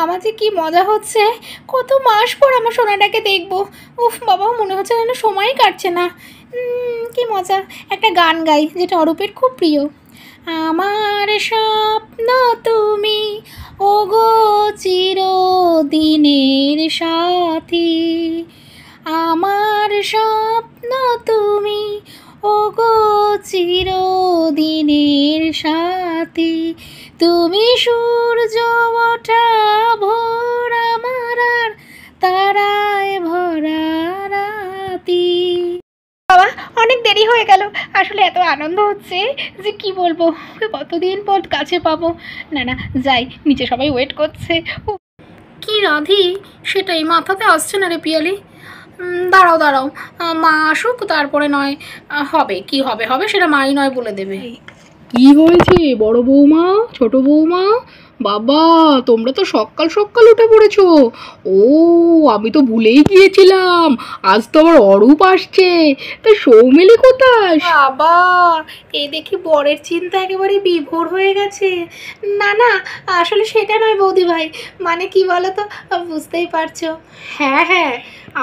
আমার যে কি মজা হচ্ছে, কত মাস পর আমার সোনাটাকে দেখবো। উফ বাবা, মনে হচ্ছে যেন সময়ই কাটছে না। কি মজা। একটা গান গাই যেটা অরূপের খুব প্রিয়। আমার স্বপ্ন তুমি, ওগো চিরদিনের সাথী। আমার স্বপ্ন তুমি, ওগো চিরদিনের সাথী। তুমি সূর্য ওঠা ভোর আমার আর তারায় ভরা রাতি। বাবা, অনেক দেরি হয়ে গেল। আসলে এত আনন্দ হচ্ছে যে কি বলবো, কতদিন পর কাছে পাবো। না না, যাই, নিচে সবাই ওয়েট করছে। কি রাধি, সেটাই মাথাতে আসছে না রে পিয়ালি। দাঁড়াও দাঁড়াও, মা আসুক তারপরে নয় হবে। কি হবে হবে সেটা মাই নয় বলে দেবে। কি হয়েছে বড় বৌমা, ছোট বৌমা? বাবা, তোমরা তো সকাল সকাল উঠে পড়েছো। ও, আমি তো ভুলেই গিয়েছিলাম, আজ তো আবার অরূপ আসছে। তা সৌমিলি কোথায়? বাবা, এই দেখি বরের চিন্তা একেবারে বিভোর হয়ে গেছে। না না, আসলে সেটা নয় বৌদি ভাই, মানে কি বলো তো, বুঝতেই পারছো। হ্যাঁ হ্যাঁ,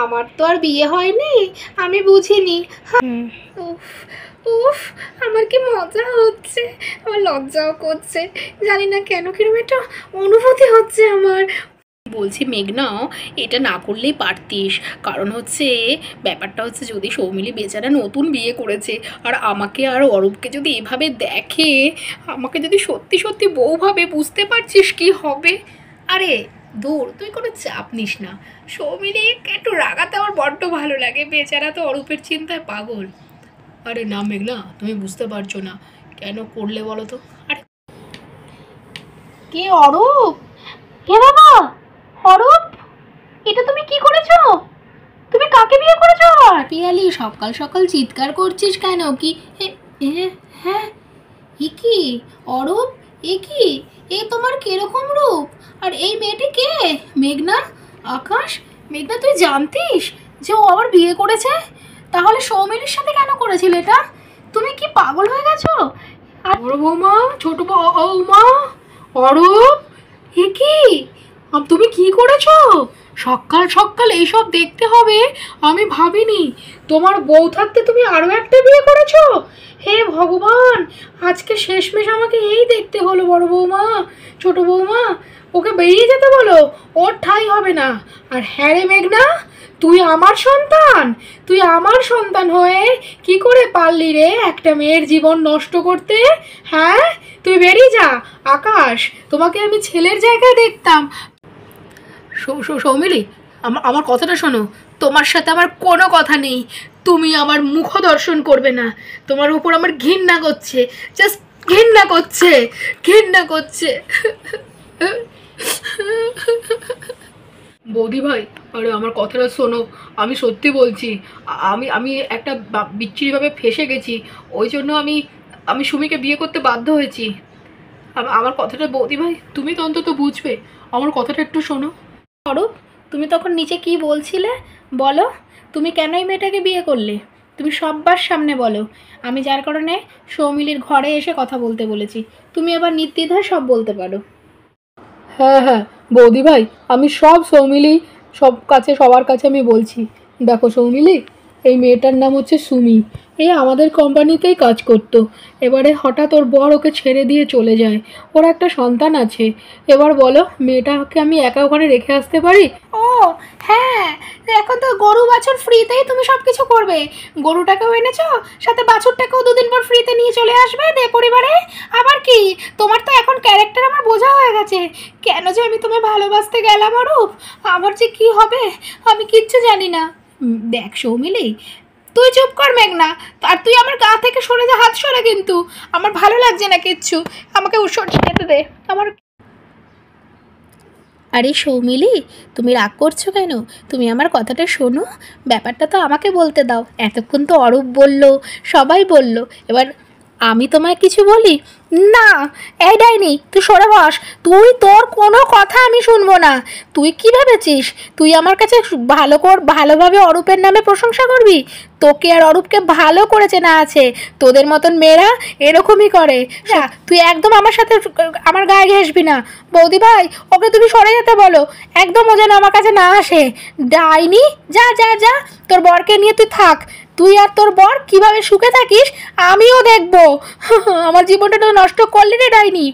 আমার তো আর বিয়ে হয়নি, আমি বুঝিনি। উফ উফ, আমার কি মজা হচ্ছে, আমার লজ্জাও করছে। জানি না কেন কিরকম একটা অনুভূতি হচ্ছে আমার। বলছি মেঘনা, এটা না করলেই পারতিস। কারণ হচ্ছে ব্যাপারটা হচ্ছে, যদি সৌমিলি বেচারা নতুন বিয়ে করেছে আর আমাকে আর অরূপকে যদি এভাবে দেখে, আমাকে যদি সত্যি সত্যি বউ ভাবে, বুঝতে পারছিস কি হবে। আরে দূর, তুই কোনো চাপ নিস না। সৌমিলি একটু রাগাতে আমার বড্ড ভালো লাগে, বেচারা তো অরূপের চিন্তায় পাগল। আরে না মেঘনা, তুমি বুঝতে পারছো না কেন করলে বলো তো। আরে কে? অরূপ? হে বাবা, অরূপ, এটা তুমি কি করেছো? তুমি কাকে বিয়ে করেছো? পিয়ালি, সকাল সকাল চিৎকার করছিস কেন? কি? হ্যাঁ, এ কি অরূপ? এ কি? এ তোমার কিরকম রূপ? আর এই মেয়েটি কে? মেঘনা? আকাশ? মেঘনা, তুই জানতিস যে ও আবার বিয়ে করেছে? তাহলে সৌমিলির সাথে কেন করেছিল এটা? তুমি কি পাগল হয়ে গেছো? আর বড় বৌমা, ছোট বৌমা, অরূপ, এ কি? তুমি কি করেছো? সকাল সকাল এইসব দেখতে হবে আমি ভাবিনি। তোমার বউ থাকতে তুমি আরো একটা বিয়ে করেছো? হে ভগবান, আজকে শেষমেশ আমাকে এই দেখতে হলো। বড় বৌমা, ছোট বৌমা, ওকে বেরিয়ে যেতে বলো, ওর ঠাঁই হবে না। আর হ্যাঁ রে মেঘনা, তুই আমার সন্তান, তুই আমার সন্তান হয়ে কি করে পারলি রে একটা মেয়ের জীবন নষ্ট করতে? হ্যাঁ, তুই বেরিয়ে যা। আকাশ, তোমাকে আমি ছেলের জায়গায় দেখতাম। সৌমিলি, আমার কথাটা শোনো। তোমার সাথে আমার কোনো কথা নেই, তুমি আমার মুখ দর্শন করবে না। তোমার উপর আমার ঘৃণা করছে, জাস্ট ঘৃণা করছে, ঘৃণা করছে। বৌদি ভাই, আরে আমার কথাটা শোনো, আমি সত্যি বলছি। আমি আমি একটা বিচ্ছিরিভাবে ফেসে গেছি, ওই জন্য আমি সুমিকে বিয়ে করতে বাধ্য হয়েছি। আমার কথাটা বৌদি ভাই তুমি তো অন্তত বুঝবে, আমার কথাটা একটু শোনো। অরূপ, তুমি তখন নিচে কি বলছিলে বলো? তুমি কেন এই মেয়েটাকে বিয়ে করলে? তুমি সব্বার সামনে বলো। আমি যার কারণে সৌমিলির ঘরে এসে কথা বলতে বলেছি, তুমি আবার নির্দ্বিধায় সব বলতে পারো। হ্যাঁ হ্যাঁ বৌদি ভাই, আমি সব সৌমিলি, সবার কাছে আমি বলছি। দেখো সৌমিলি, এই মেয়েটার নাম হচ্ছে সুমি, এই আমাদের কোম্পানিতেই কাজ করতো। এবারে হঠাৎ ওর বর ওকে ছেড়ে দিয়ে চলে যায়, ওর একটা সন্তান আছে। এবার বলো, মেয়েটাকে আমি একা ওখানে রেখে আসতে পারি? ও হ্যাঁ, এখন তো গরু বাছুর ফ্রিতেই তুমি সব কিছু করবে। গরুটাকেও এনেছো, সাথে বাছুরটাকেও দুদিন পর ফ্রিতে নিয়ে চলে আসবে দে পরিবারে। আবার কি, তোমার তো এখন ক্যারেক্টার আমার বোঝা হয়ে গেছে। কেন যে আমি তোমায় ভালোবাসতে গেলাম অরূপ, আমার যে কি হবে আমি কিচ্ছু জানি না। দেখ সৌমিলি, তুই চুপ কর মেঘনা, আর তুই আমার গা থেকে সরে যা, হাত সরে, কিন্তু আমার ভালো লাগছে না কিচ্ছু। আমাকে উৎসর্গ খেতে দে আমার। আরে সৌমিলি, তুমি রাগ করছো কেন? তুমি আমার কথাটা শোনো, ব্যাপারটা তো আমাকে বলতে দাও। এতক্ষণ তো অরূপ বলল, সবাই বলল, এবার আমি তোমায় কিছু বলি? না। এই ডাইনি, তুই সরে বস। তোর কোনো কথা আমি শুনবো না। তুই কি ভেবেছিস তুই আমার কাছে ভালোভাবে অরূপের নামে প্রশংসা করবি? তোকে আর অরূপকে ভালো করে চেনা আছে। তোদের মতন মেয়েরা এরকমই করে। তুই একদম আমার সাথে আমার গায়ে ঘেসবি না। বৌদি ভাই, ওকে তুমি সরে যেতে বলো। একদম ও যেন আমার কাছে না আসে। ডাইনি, যা যা যা, তোর বরকে নিয়ে তুই থাক। তুই আর তোর বর কিভাবে সুখে থাকিস আমিও দেখবো। আমার জীবনটা তো নষ্ট করলি রে ডাইনি।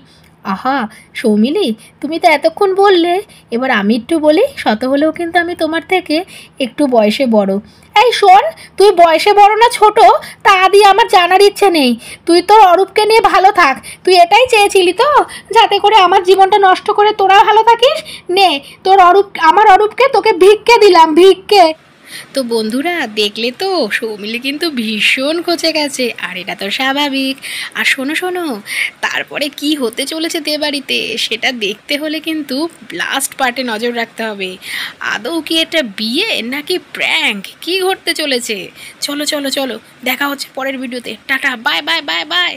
আহা সৌমিলি, তুমি তো এতক্ষণ বললে, এবার আমি একটু বলি। শত হলেও কিন্তু আমি তোমার থেকে একটু বয়সে বড়। এই শোন, তুই বয়সে বড় না ছোট তা দিয়ে আমার জানার ইচ্ছে নেই। তুই তোর অরূপকে নিয়ে ভালো থাক। তুই এটাই চেয়েছিলি তো, যাতে করে আমার জীবনটা নষ্ট করে তোরা ভালো থাকিস। নে, আমার অরূপকে তোকে ভিক্ষে দিলাম, ভিক্ষে। তো বন্ধুরা দেখলে তো, সৌমিলি কিন্তু ভীষণ খচে গেছে, আর এটা তো স্বাভাবিক। আর শোনো শোনো, তারপরে কি হতে চলেছে দেবাড়িতে সেটা দেখতে হলে কিন্তু লাস্ট পার্টে নজর রাখতে হবে। আদৌ কি এটা বিয়ে নাকি প্র্যাঙ্ক, কি ঘটতে চলেছে? চলো চলো চলো, দেখা হচ্ছে পরের ভিডিওতে। Tata, bye bye bye bye.